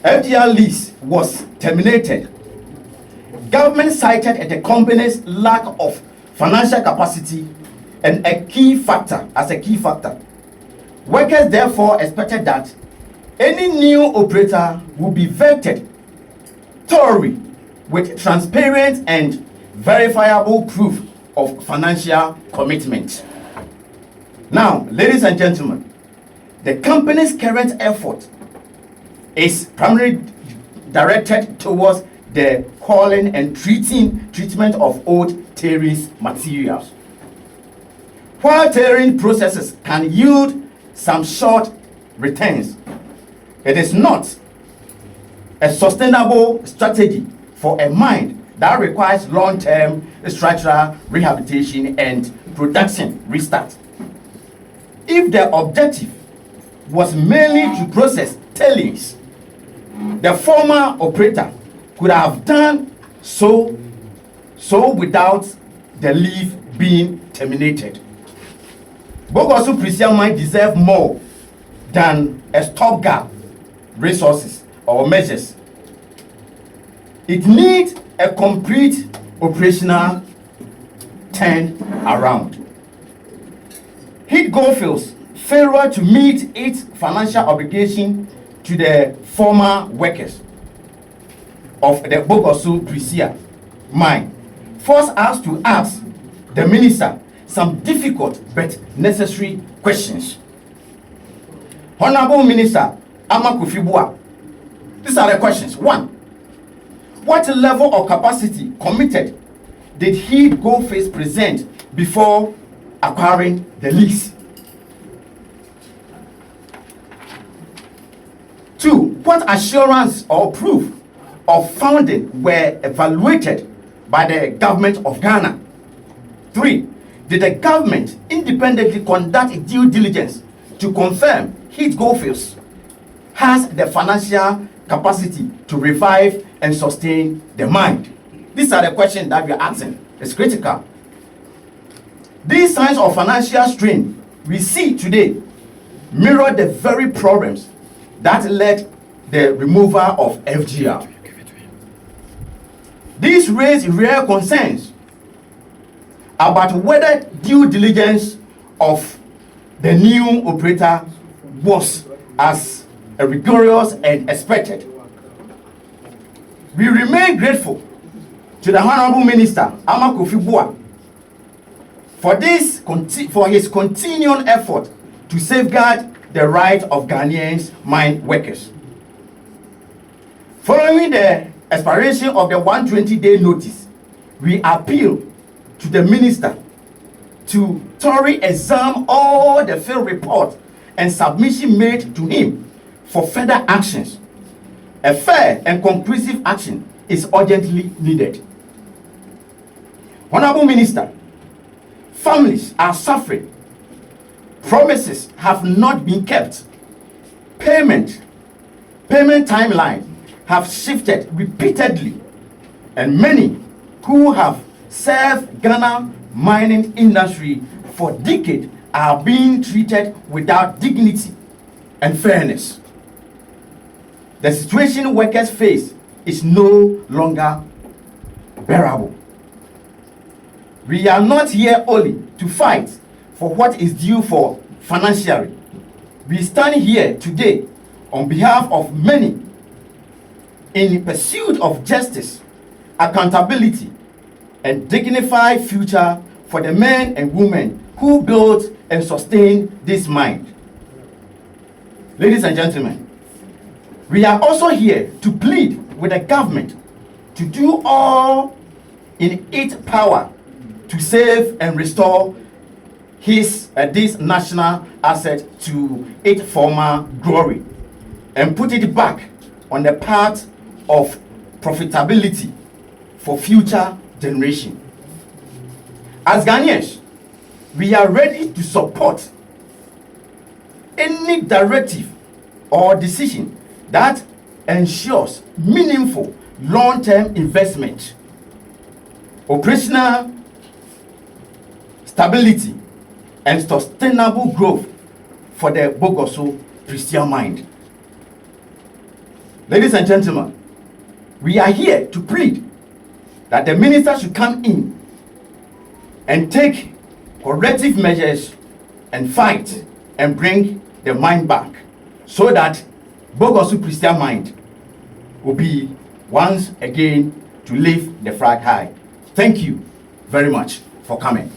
FGR lease was terminated, government cited the company's lack of financial capacity and a key factor. Workers therefore expected that any new operator will be vetted thoroughly with transparent and verifiable proof of financial commitment. Now, ladies and gentlemen, the company's current effort is primarily directed towards the hauling and treatment of old tailings materials. While tailoring processes can yield some short returns, it is not a sustainable strategy for a mine that requires long-term structural rehabilitation and production restart. If the objective was merely to process tailings, the former operator could have done so without the lease being terminated. Bogoso-Prestea mine deserve more than a stopgap resources or measures. It needs a complete operational turnaround. Heat Goldfields failure to meet its financial obligation to the former workers of the Bogoso-Prestea mine forced us to ask the minister some difficult but necessary questions. Honorable Minister Amakufibua, these are the questions. 1. What level of capacity committed did Heat Goldfields present before acquiring the lease? 2. What assurance or proof of funding were evaluated by the government of Ghana? 3. Did the government independently conduct due diligence to confirm Heat Goldfields has the financial capacity to revive and sustain the mine? These are the questions that we are asking. It's critical. These signs of financial strain we see today mirror the very problems that led the removal of FGR. These raise real concerns about whether due diligence of the new operator was as rigorous and expected. We remain grateful to the Honorable Minister Amakufibua for his continuing effort to safeguard the right of Ghanaians mine workers. Following the expiration of the 120-day notice, we appeal to the minister to thoroughly examine all the field reports and submission made to him for further actions. A fair and conclusive action is urgently needed. Honorable Minister, families are suffering. Promises have not been kept. Payment timelines have shifted repeatedly, and many who have served Ghana mining industry for decades are being treated without dignity and fairness. The situation workers face is no longer bearable. We are not here only to fight for what is due for financially. We stand here today on behalf of many in pursuit of justice, accountability, and dignified future for the men and women who built and sustained this mine. Ladies and gentlemen, we are also here to plead with the government to do all in its power to save and restore this national asset to its former glory and put it back on the path of profitability for future generation. As Ghanaians, we are ready to support any directive or decision that ensures meaningful long-term investment, operational stability, and sustainable growth for the Bogoso-Prestea mine. Ladies and gentlemen, we are here to plead that the minister should come in and take corrective measures and fight and bring the mind back, so that Bogoso-Prestea mind will be once again to lift the flag high. Thank you very much for coming.